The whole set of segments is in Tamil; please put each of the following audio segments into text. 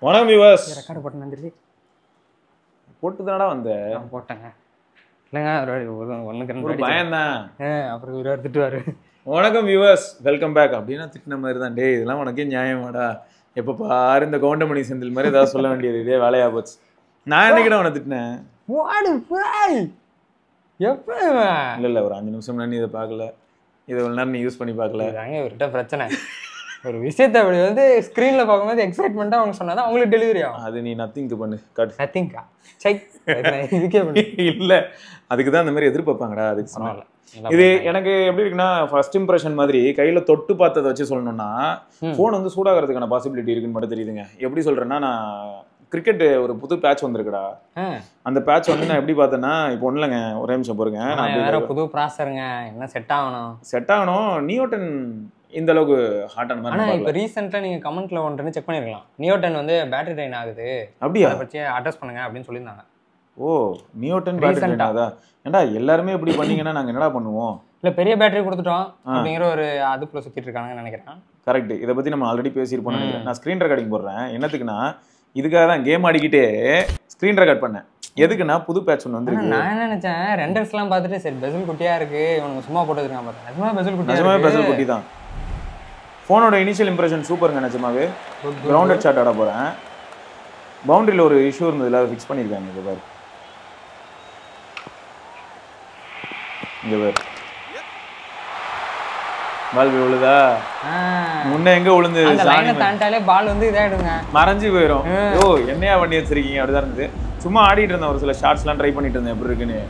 வணக்கம் வியூவர்ஸ். ரெக்கார்ட் போட்டு வந்துருச்சு. போட்டு தானடா வந்த? போட்டேங்க. இல்லைங்க ஒன்றுக்கு ஒரு பயம்தான். அப்புறம் இவர் எடுத்துட்டுவாரு. வணக்கம் வியூவர்ஸ், வெல்கம் பேக் அப்படின்னா திட்டின மாதிரி தான். டே இதெல்லாம் உனக்கே நியாயமாடா? எப்போ பாரு இந்த கவுண்டமணி செந்தில் மாதிரி ஏதாவது சொல்ல வேண்டியது இதே வேலையா போச்சு. நான் என்னைக்கிட்ட உன திட்டினேன்? எப்போ இல்லை ஒரு 5 நிமிஷம் முன்னாடி இதை பார்க்கல, இதை ஒரு நேரம் நீ யூஸ் பண்ணி பார்க்கல. தாங்க இவர்கிட்ட பிரச்சனை. ஒரு விஷயத்தை அப்படி வந்து ஸ்க்ரீனில் பார்க்கும்போது எக்ஸைட்மெண்ட்டாக அவங்க சொன்னால் தான் அவங்களுக்கு டெலிவரி ஆகும். அது நீ நத்திங்க்கு பண்ணு. கட் நத்திங்கா சை இதுக்கே பண்ணு. இல்லை அதுக்கு தான் அந்த மாதிரி எதிர்பார்ப்பாங்கடா. அதுக்கு சொன்னால இது எனக்கு எப்படி இருக்குன்னா, ஃபர்ஸ்ட் இம்ப்ரெஷன் மாதிரி கையில் தொட்டு பார்த்ததை வச்சு சொல்லணும்னா ஃபோன் வந்து சூடாகிறதுக்கான பாசிபிலிட்டி இருக்குன்னு மட்டும் தெரியுதுங்க. எப்படி சொல்கிறேன்னா, நான் கிரிக்கெட் ஒரு புது பேட்ச் வந்திருக்குடா. அந்த பேட்ச் வந்து நான் எப்படி பார்த்தேன்னா, இப்போ ஒன்றும் இல்லைங்க, ஒரே நிமிஷம் பாருங்க. நான் வேற புது ப்ராசருங்க, என்ன செட் ஆகணும் நியோடன் இந்த அளவுக்கு ஹாட் ஆன மாதிரி. ஆனால் இப்போ ரீசெண்டாக நீங்கள் கமெண்ட்ல ஒன்று செக் பண்ணிருக்கலாம். நியோடன் வந்து பேட்டரி ட்ரைன் ஆகுது, அப்படியா? அதை பற்றி அட்ரஸ் பண்ணுங்க அப்படின்னு சொல்லியிருந்தாங்க. ஓ, நியோடன் பேட்டரி ட்ரைன் ஆகுதா? ஏன்டா எல்லாருமே இப்படி பண்ணீங்கன்னா நாங்கள் என்னடா பண்ணுவோம்? இல்லை பெரிய பேட்டரி கொடுத்துட்டோம் அப்படிங்கிற ஒரு அதுக்குள்ள சுற்றிட்டு இருக்காங்கன்னு நினைக்கிறேன். கரெக்ட். இதை பற்றி நம்ம ஆல்ரெடி பேசியிருப்போம் நினைக்கிறேன். நான் ஸ்க்ரீன் ரெக்கார்டிங் போடுறேன். என்னத்துக்குன்னா, இதுக்காக தான் கேம் ஆடிக்கிட்டே ஸ்க்ரீன் ரெக்கார்ட் பண்ணேன். எதுக்குன்னா புது பேட்ச் ஒன்று வந்து நான் என்ன நினைச்சேன், ரெண்டர்ஸ்லாம் பார்த்துட்டு சரி பெசல் குட்டியா இருக்கு, இவனுக்கு சும்மா போட்டுருக்கான் பார்த்தேன். நிஜமா பெசல் குட்டி தான். ஃபோனோட இனிஷியல் இம்ப்ரெஷன் சூப்பருங்க. நிஜமாவே கிரவுண்டட் ஷாட் ஆட போகிறேன். பவுண்டரியில் ஒரு இஷ்யூ இருந்ததில்ல, அதை ஃபிக்ஸ் பண்ணியிருக்காங்க. இங்கே பாரு, இங்கே பாரு, பால் விழுதா? முன்ன எங்க விழுந்து தாண்டாலே பால் வந்து இதாயிடுங்க, மறைஞ்சு போயிடும். ஓ என்னையா பண்ணி வச்சிருக்கீங்க? அப்படிதான் இருந்தது. சும்மா ஆடிட்டு இருந்தேன், ஒரு சில ஷாட்ஸ்லாம் ட்ரை பண்ணிட்டு இருந்தேன். எப்படி இருக்குன்னு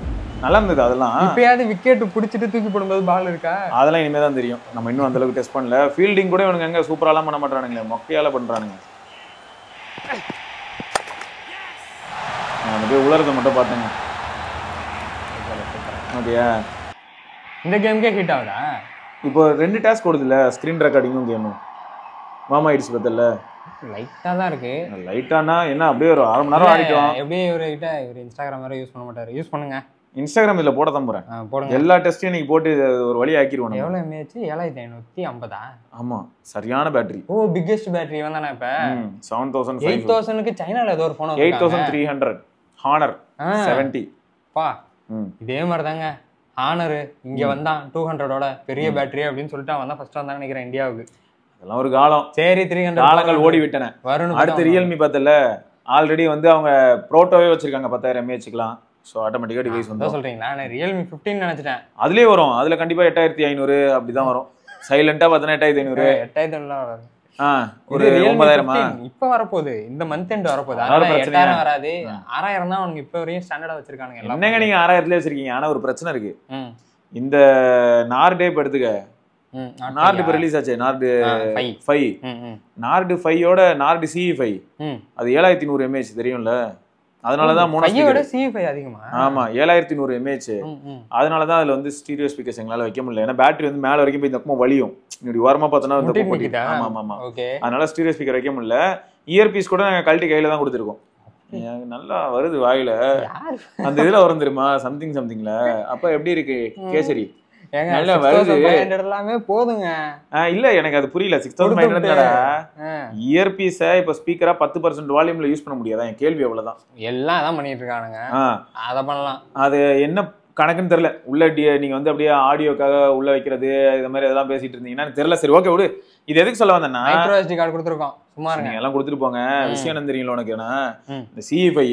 நல்லா இருந்தது. அதெல்லாம் இப்பயாவது விக்கெட் பிடிச்சிட்டு தூக்கி போடும்போது பால் இருக்கா? அதெல்லாம் இனிமே தான் தெரியும். நம்ம இன்னும் அந்த அளவுக்கு டெஸ்ட் பண்ணல. ஃபீல்டிங் கூட இவனுங்க எங்க சூப்பராலாம் பண்ண மாட்டானுங்களே, மொக்கையால பண்றானுங்க. நான் போய் உலரத்தை மட்டும் பார்த்தேங்க. ஓகேயா? இந்த கேமுக்கே ஹிட் ஆகுதா? இப்போ 2 டாஸ்க் கொடுதுல, ஸ்க்ரீன் ரெக்கார்டிங்கும் கேமும். மாமா ஆயிடுச்சு பார்த்தல. லைட்டாக தான் இருக்கு. லைட்டானா என்ன, அப்படியே ஒரு 1/2 மணி நேரம் ஆடிட்டோம். எப்படியே இவர்கிட்ட இவர் இன்ஸ்டாகிராம் வேற யூஸ் பண்ண மாட்டாரு. யூஸ் பண்ணுங்க. இன்ஸ்டாகிராம் இதில் போட தான் போகிறேன். போடுங்க. எல்லா டெஸ்ட்டையும் நீங்கள் போட்டு ஒரு வழி ஆக்கிடுவோம். எவ்வளோ எம்ஏஹெச்? 7550. ஆமாம், சரியான பேட்டரி. ஓ பிக்கெஸ்ட் பேட்டரி வந்தானே இப்போ 7000 8000க்கு சைனால ஏதோ ஒரு ஃபோன் 8300 ஹானர் 70 பா. இதே மாதிரி தாங்க ஹானர் இங்கே வந்தான் 200ஓட பெரிய பேட்டரி அப்படின்னு சொல்லிட்டு அவன் தான் ஃபர்ஸ்ட் வந்தான்னு நினைக்கிறேன் இந்தியாவுக்கு. அதெல்லாம் ஒரு காலம். சரி 300 காலங்கள் ஓடி விட்டன. அடுத்து ரியல்மி பார்த்தல, ஆல்ரெடி வந்து அவங்க ப்ரோட்டோவே வச்சிருக்காங்க 10000 mAhலாம். ஸோ ஆட்டோமேட்டிக்காக டிவைஸ் வந்து சொல்றீங்களா? நான் ரியல்மி 15 நினைச்சிட்டேன். அதுலேயே வரும். அதில் கண்டிப்பாக 8500 அப்படிதான் வரும். சைலண்டாக பார்த்தோன்னா 8500 8500 ஒரு 9000 இப்போ வரப்போகுது. இந்த மந்த் எண்ட் வரப்போகுது. அதனால 8000 வராது. 6000 தான் அவங்க இப்போ வரையும் ஸ்டாண்டர்டா வச்சிருக்காங்க. என்னங்க நீங்க 6000லேயே வச்சிருக்கீங்க? ஆனால் ஒரு பிரச்சனை இருக்கு. இந்த நார்டே இப்போ எடுத்துக்க, நார்டு இப்போ ரிலீஸ் ஆச்சு. நார்டு 5 நார்டு 5ஓட நார்டு CE5 அது 7100 mAh தெரியும்ல. அதனாலதான் CE5 அதிகமா. ஆமா 7100 mAh. அதனாலதான் அதுல வந்து ஸ்டீரியோ ஸ்பீக்கர்ஸ் எங்களால வைக்க முடியல. ஏன்னா பேட்டரி வந்து மேல வரைக்கும் போய் இந்த பக்கம் வலியும். இப்படி ஓரமா பார்த்தோன்னா ஆமா அதனால ஸ்டீரியோ ஸ்பீக்கர் வைக்க முடியல. இயர்பீஸ் கூட நாங்க கழட்டி கையில தான் கொடுத்துருக்கோம். நல்லா வருது வாயில. அந்த இதுல வரும் தெரியுமா, சம்திங்ல. அப்ப எப்படி இருக்கு கேசரி? நல்லா வருது எல்லாமே போதுங்க. இல்ல எனக்கு அது புரியல. 6500 இயர்பீஸ இப்ப ஸ்பீக்கரா 10% வால்யூம்ல யூஸ் பண்ண முடியாதா? என் கேள்வி அவ்வளவுதான். எல்லாம் அதான் பண்ணிட்டு இருக்கானுங்க. அத பண்ணலாம். அது என்ன கணக்குன்னு தெரியல. உள்ள நீங்க வந்து அப்படியே ஆடியோக்காக உள்ள வைக்கிறது இந்த மாதிரி இதெல்லாம் பேசிட்டு இருந்தீங்கன்னா தெரியல. சரி ஓகே விடு. இது எதுக்கு சொல்ல வந்தேன்னா, மைக்ரோ SD கார்டு கொடுத்துருக்கோம். சும்மா இருங்க, எல்லாம் கொடுத்துட்டு போங்க. விஷயம் என்ன தெரியுங்களா உனக்கு? இந்த CE5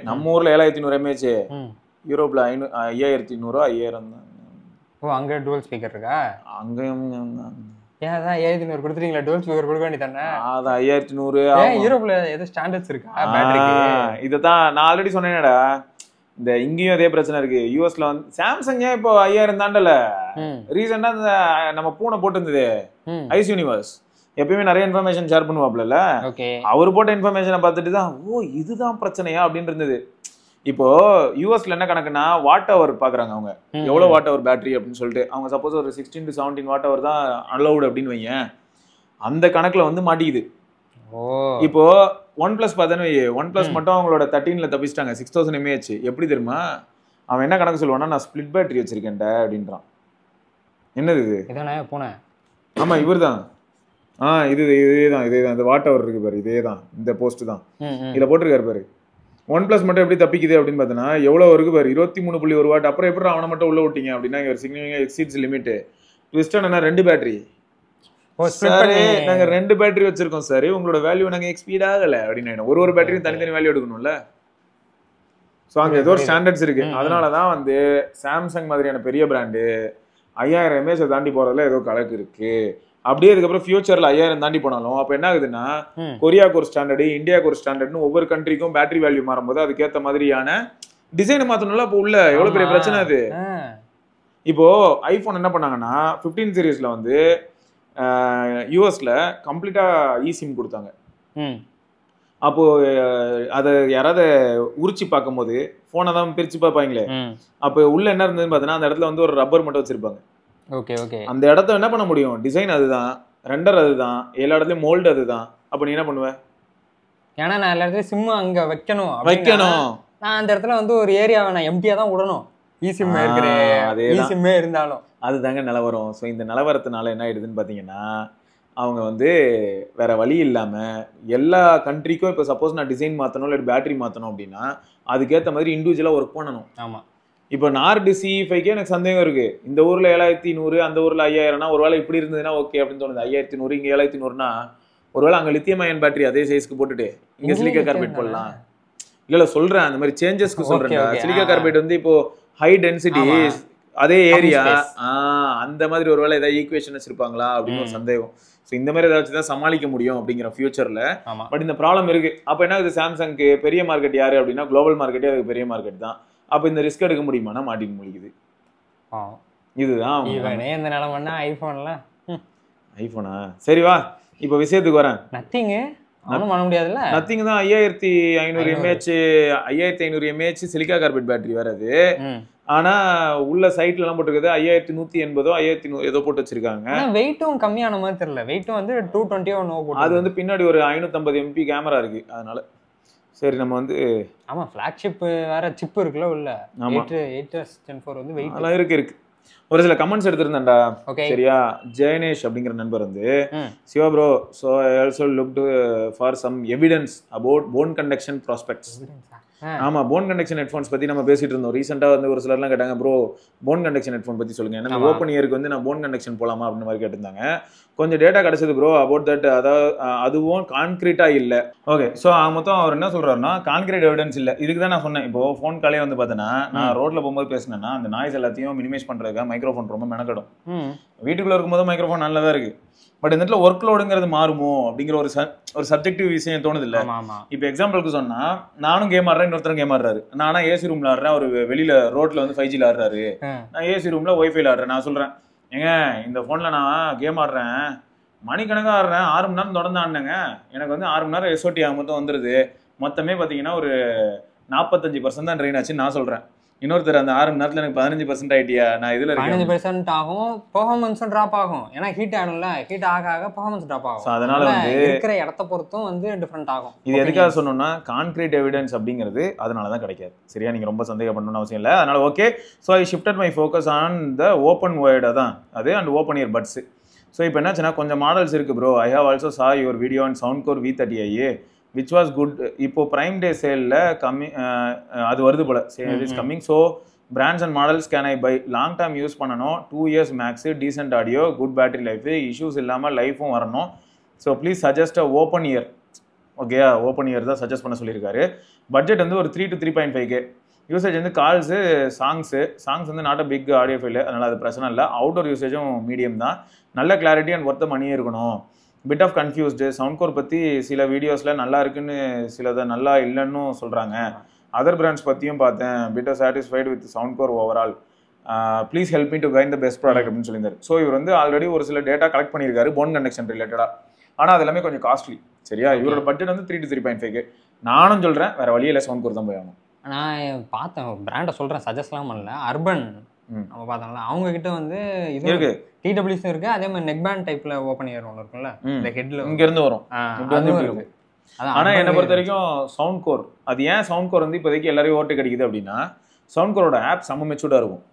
நம்ம ஊர்ல 7500 mAh, யூரோப்ல 5100 5000 தான். ஓ அங்க டுவல் ஸ்பீக்கர் இருக்கா? அங்கேயும் ஏன் 7500 கொடுத்துறீங்களா? டுவல் ஸ்பீக்கர் கொடுக்க வேண்டியதானே? அது 5100. யூரோப்ல ஏதோ ஸ்டாண்டர்ட்ஸ் இருக்கா பேட்டரிக்கு? இதுதான் நான் ஆல்ரெடி சொன்னேனேடா. இந்த இங்கேயும் அதே பிரச்சனை இருக்கு. யூஎஸ்ல வந்து சாம்சங் ஏன் இப்போ 5000 தாண்டல. ரீசெண்டா இந்த நம்ம பூனை போட்டு இருந்தது ஐஸ் யூனிவர்ஸ், எப்பயுமே நிறைய இன்ஃபர்மேஷன் ஷேர் பண்ணுவாப்ல. அவர் போட்ட இன்ஃபர்மேஷனை பார்த்துட்டு தான் ஓ இதுதான் பிரச்சனையா அப்படின்னு இருந்தது. இப்போ யூஎஸ்ல என்ன கணக்குன்னா வாட் அவர் பாக்குறாங்க. அவங்க எவ்வளவு வாட் அவர் பேட்டரி அப்படின்னு சொல்லிட்டு அவங்க சப்போஸ் ஒரு 16 to 17 வாட் அவர் தான் அலௌடு அப்படின்னு வைங்க. அந்த கணக்குல வந்து மாட்டிக்குது. இப்போ OnePlus பார்த்தேன்னு, OnePlus மட்டும் அவங்களோட 13ல தப்பிச்சிட்டாங்க 6000 mAh. எப்படி தெரியுமா? அவன் என்ன கணக்கு சொல்லுவானா, நான் ஸ்பிளிட் பேட்டரி வச்சிருக்கேன்டா அப்படின்றான். என்னது இது? இதானே பூனை? ஆமா இவர் தான். இதேதான் இந்த வாட் அவர் இருக்கு பாரு, இதேதான் இந்த போஸ்ட் தான் இதுல போட்டிருக்காரு பாரு. OnePlus மட்டும் எப்படி தப்பிக்குது அப்படின்னு பார்த்தோன்னா எவ்வளவு இருக்கு பாரு, 23.1 வாட். அப்புறம் எப்படி அவனை மட்டும் உள்ள விட்டீங்க அப்படின்னா ஒரு சிக்னிஃபிகன்ட் எக்ஸீட்ஸ் லிமிட். ட்விஸ்ட் என்ன, 2 பேட்டரி சார், நாங்க 2 பேட்டரி வச்சிருக்கோம் சார், உங்களோட வேல்யூ நாங்க எக்ஸ்பீட் ஆகல அப்படின்னு. ஒரு பேட்டரியும் தனித்தனி வேல்யூ எடுக்கணும்ல. ஸோ அங்கே ஏதோ ஒரு ஸ்டாண்டர்ட்ஸ் இருக்கு. அதனாலதான் வந்து சாம்சங் மாதிரியான பெரிய பிராண்டு 5000 mAh தாண்டி போறதுல ஏதோ கணக்கு இருக்கு. அப்படியே அதுக்கப்புறம் ஃபியூச்சர்ல 5000 தாண்டி போனாலும் அப்ப என்ன ஆகுதுன்னா கொரியாவுக்கு ஒரு ஸ்டாண்டர்டு, இந்தியாவுக்கு ஒரு ஸ்டாண்டர்ட்னு ஒவ்வொரு கண்ட்ரிக்கும் பேட்டரி வேல்யூ மாறும்போது அதுக்கேற்ற மாதிரியான டிசைனை மாத்தணும்ல. அப்போ உள்ள எவ்வளவு பெரிய பிரச்சனை அது. இப்போ ஐபோன் என்ன பண்ணாங்கன்னா 15 சீரீஸ்ல வந்து யூஎஸ்ல கம்ப்ளீட்டா இசிம் கொடுத்தாங்க. அப்போ அதை யாராவது உரிச்சு பார்க்கும்போது போனை தான் பிரிச்சு பார்ப்பாங்களே, அப்போ உள்ள என்ன இருந்ததுன்னு பார்த்தீங்கன்னா அந்த இடத்துல வந்து ஒரு ரப்பர் மட்டும் வச்சிருப்பாங்க. அந்த இடத்த என்ன பண்ண முடியும், டிசைன் அதுதான், ரெண்டர் அதுதான், எல்லா இடத்துலயும் மோல்டு அதுதான். அப்ப நீ என்ன பண்ணுவ? ஏன்னா நான் எல்லா இடத்துலயும் சிம் அங்க வைக்கணும், நான் அந்த இடத்துல வந்து ஒரு ஏரியாவை நான் எம்டியா தான் விடணும். இசிம் இருக்கிற இசிம்மே இருந்தாலும் அதுதாங்க நிலவரம். ஸோ இந்த நிலவரத்தினால என்ன ஆயிடுதுன்னு பார்த்தீங்கன்னா அவங்க வந்து வேற வழி இல்லாம எல்லா கண்ட்ரிக்கும் இப்போ சப்போஸ் நான் டிசைன் மாற்றணும் இல்லை பேட்டரி மாற்றணும் அப்படின்னா அதுக்கேற்ற மாதிரி இண்டிவிஜுவலாக ஒர்க் பண்ணணும். ஆமாம். இப்போ நார்டு CE5 எனக்கு சந்தேகம் இருக்கு. இந்த ஊர்ல 7100, அந்த ஊர்ல 5000னா ஒருவேளை இப்படி இருந்ததுன்னா ஓகே அப்படின்னு தோணுது. 5100 இங்க 7100னா ஒருவேளை அங்க லித்தியம் அயன் பேட்டரி அதே சைஸ்க்கு போட்டுட்டு இங்க சிலிக்கா கார்பைட் போடலாம். இல்ல சொல்றேன், அந்த மாதிரி சேஞ்சஸ்க்கு சொல்றேன். சிலிக்கா கார்பைட் வந்து இப்போ ஹை டென்சிட்டி அதே ஏரியா, அந்த மாதிரி ஒருவேளை ஏதாவது ஈக்குவேஷன் வச்சிருப்பாங்களா அப்படின்னு ஒரு சந்தேகம். ஸோ இந்த மாதிரி ஏதாச்சும் தான் சமாளிக்க முடியும் அப்படிங்கிற ஃபியூச்சர்ல. பட் இந்த ப்ராப்ளம் இருக்கு. அப்போ என்ன ஆகுது, சாம்சங்க்கு பெரிய மார்க்கெட் யாரு அப்படின்னா குளோபல் மார்க்கெட்டே அதுக்கு பெரிய மார்க்கெட் தான். அப்போ இந்த ரிஸ்க் எடுக்க முடியுமானா மாட்டின் முடிக்குது. இதுதான் இந்த நிலைமைன்னா ஐபோன்ல ஐபோனா. சரி வா இப்போ விஷயத்துக்கு வரேன். நத்திங் ஒன்றும் பண்ண முடியாதுல்ல. நத்திங் தான் 5500 mAh சிலிக்கா கார்பைட் பேட்டரி வருது. ஆனா உள்ள சைட்ல எல்லாம் போட்டுருக்குது 5180 5100 ஏதோ போட்டு வச்சிருக்காங்க. வெயிட்டும் கம்மியான மாதிரி தெரியல. வெயிட்டும் வந்து 220 அது வந்து பின்னாடி ஒரு 550 MP கேமரா இருக்கு. அதனால சரி நம்ம வந்து ஆமா ஃபிளாக்ஷிப் வேற சிப் இருக்குல்ல உள்ள. 8S Gen 4 வந்து வெயிட் அதெல்லாம் இருக்கு. ஒரு சில கமெண்ட்ஸ் எடுத்திருந்தேன்டா. சரியா, ஜெயனேஷ் அப்படிங்கிற நண்பர் வந்து Siva bro, so I also looked for some evidence about bone conduction prospects. ஆமா, போன் கண்டக்ஷன் ஹெட்ஃபோன்ஸ் பத்தி நம்ம பேசிட்டு இருந்தோம். ரீசெண்டா வந்து ஒரு சிலர்லாம் கேட்டாங்க, ப்ரோ போன் கண்டக்ஷன் ஹெட்ஃபோன் பத்தி சொல்லுங்க, ஏன்னா ஓப்பன் இயருக்கு வந்து நான் போன் கண்டக்ஷன் போலாமா அப்படின்னு மாதிரி கேட்டிருந்தாங்க. கொஞ்சம் டேட்டா கிடைச்சது ப்ரோ அபவுட் தட். அதாவது அதுவும் கான்கிரீட்டா இல்லை. ஓகே, ஸோ மொத்தம் அவர் என்ன சொல்றாருன்னா கான்கிரீட் எவிடன்ஸ் இல்லை. இதுக்கு தான் நான் சொன்னேன். இப்போ ஃபோன் காலே வந்து பார்த்தேன்னா நான் ரோட்ல போகும்போது பேசினேன்னா அந்த நாய்ஸ் எல்லாத்தையும் மினிமைஸ் பண்றதுக்காக மைக்ரோஃபோன் ரொம்ப மெனக்கடும். வீட்டுக்குள்ள இருக்கும்போது மைக்ரோஃபோன் நல்லதா இருக்கு. பட் இந்த இடத்துல ஒர்க் லோடுங்கிறது மாறுமோ அப்படிங்கிற ஒரு சப்ஜெக்டிவ் விஷயம் தோணுது இல்ல. இப்போ எக்ஸாம்பிளுக்கு சொன்னா நானும் கேம் ஆடுறேன், இன்னொருத்தரும் கேம் ஆடுறாரு. நானா ஏசி ரூம்ல ஆடுறேன், ஒரு வெளியில ரோட்ல வந்து 5G ஆடுறாரு, நான் ஏசி ரூம்ல ஒய்ஃபைல ஆடுறேன். நான் சொல்றேன், ஏங்க இந்த போன்ல நான் கேம் ஆடுறேன், மணிக்கணக்காக ஆடுறேன், 6 மணி நேரம் தொடர்ந்து ஆடினேங்க, எனக்கு வந்து 6 மணி நேரம் SOT ஆக மொத்தம் வந்துருது, மொத்தமே பார்த்தீங்கன்னா ஒரு 45% தான் ட்ரெயின் ஆச்சுன்னு நான் சொல்றேன். இன்னொருத்தர் அந்த 6 மணி நேரத்துல எனக்கு 15% ஆயிட்டியா, நான் இதுல 15% ஆகும், பெர்ஃபார்மன்ஸும் டிராப் ஆகும். ஏன்னா ஹீட் ஆகணும்ல, ஹீட் ஆக பெர்ஃபார்மன்ஸ் டிராப் ஆகும். அதனால வந்து இருக்கிற இடத்த பொறுத்தும் வந்து டிஃபரெண்ட் ஆகும். இது எதுக்காக சொன்னோம்னா கான்கிரீட் எவிடன்ஸ் அப்படிங்கிறது அதனால தான் கிடைக்காது. சரியா, நீங்க ரொம்ப சந்தேகப்படணும்னு அவசியம் இல்லை. அதனால okay, so I shifted my focus on the open ஒயர்டை தான் அது அண்ட் ஓப்பன் இயர் பட்ஸ். ஸோ இப்போ என்னாச்சுன்னா கொஞ்சம் மாடல்ஸ் இருக்கு bro. I have also saw your video and Soundcore V30i which was good. இப்போ பிரைம் டே சேல்ல கம்மி அது வருது போல, sale is coming. So brands and models can I buy? Long time use பண்ணணும், 2 years max, decent audio, good battery life, issues இல்லாமல் லைஃபும் வரணும். So please suggest open ear. ஓகேயா, ஓப்பன் இயர் தான் சஜஸ்ட் பண்ண சொல்லியிருக்காரு. பட்ஜெட் வந்து ஒரு 3 to 3.5K. யூசேஜ் வந்து கால்ஸு, சாங்ஸ் வந்து not a big audio file, அதனால் அது பிரச்சனை இல்லை. அவுட்டோர் யூசேஜும் மீடியம் தான். நல்ல கிளாரிட்டி அண்ட் ஒர்த்த மணியே இருக்கணும். Bit of confused. Soundcore பற்றி சில வீடியோஸில் நல்லா இருக்குன்னு சிலதை நல்லா இல்லைன்னு சொல்கிறாங்க. அதர் பிராண்ட்ஸ் பற்றியும் பார்த்தேன். Bit of satisfied with Soundcore overall. Please help me to find the best product அப்படின்னு சொல்லியிருந்தார். ஸோ இவர் வந்து ஆல்ரெடி ஒரு சில டேட்டா கலெக்ட் பண்ணியிருக்காரு போன் கண்டக்ஷன் ரிலேட்டடாக. ஆனால் அது எல்லாமே கொஞ்சம் காஸ்ட்லி. சரியா, இவரோட பட்ஜெட் வந்து 3 to 3.5K. நானும் சொல்கிறேன் வேறு வழியில் Soundcore தான் போய் ஆகணும். நான் பார்த்தேன் பிராண்டை சொல்கிறேன், சஜஸ்ட்லாம் பண்ணல. அர்பன் நம்ம பார்த்தோம்ல, அவங்க கிட்ட வந்து இது இருக்கு, TWS இருக்கு. அதே மாதிரி நெக் பேண்ட் டைப்ல ஓப்பன் இயர் ஒன்று இருக்கும்ல, இந்த ஹெட்ல இங்க இருந்து வரும். ஆனா என்னை பொறுத்த வரைக்கும் Soundcore, அது ஏன் Soundcore வந்து இப்போதைக்கு எல்லாரையும் ஓட்டு கிடைக்குது அப்படின்னா சவுண்ட்கோரோட ஆப் செம்ம மெச்சூர்டா இருக்கும்,